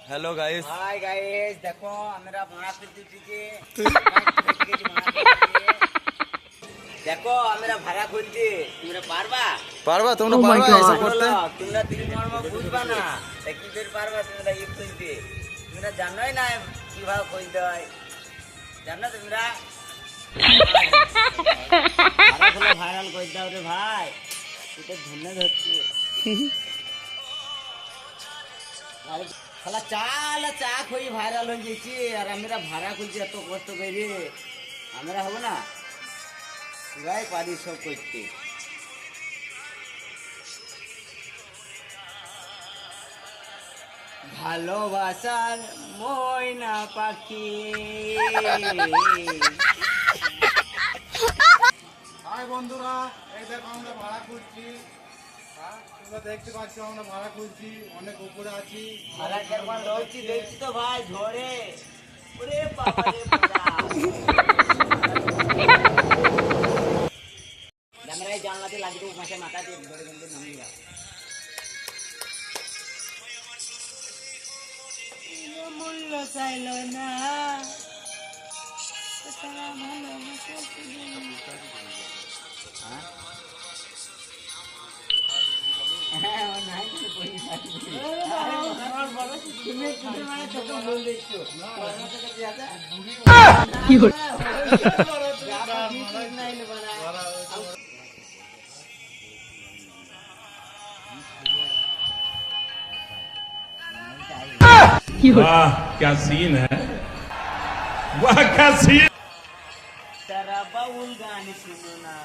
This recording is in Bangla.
Hello guys. हाय गाइस, देखो मेरा भाड़ा খুলতে দেখো আমরা ভাড়া খুলছি, তোমরা পারবা? পারবা তোমরা পারবা এসব করতে? তোমরা তিন মর্ম বুঝবা না, কি বের পারবা তোমরা এই খুলতে? তোমরা জানোই না কিভাবে খুলতে হয়, জানো তোমরা? ভাড়া খুলে ভাইরাল করে দাও রে ভাই, এটা ধন্যবাদ হচ্ছে। শালা চা খুঁজে ভাইরাল হয়ে গেছি, আর আমরা ভাড়া খুঁজছি এত কষ্ট করে, আমরা হবো না? পুরাই পারি সব করতে। ভালোবাসার ময়না পাখি। হাই বন্ধুরা, এই দেখো আমরা ভাড়া খুঁজছি। তোমরা দেখতে পাচ্ছ আমরা ভাড়া খুঁজছি, অনেক উপরে আছি। ভাড়া কেমন রয়েছি দেখছি তো ভাই, ঝড়ে ওরে বাবা রে বাবা। আমরা এই জানলাতে লাগিয়ে দেবো, মাসে মাথা দিয়ে ধরে কিন্তু নামিয়ে যাও। মূল্য চাইল না, তারা ভালোবাসা वाह क्या सीन है, वाह क्या सीन। তারা বাউল গান শুনো না।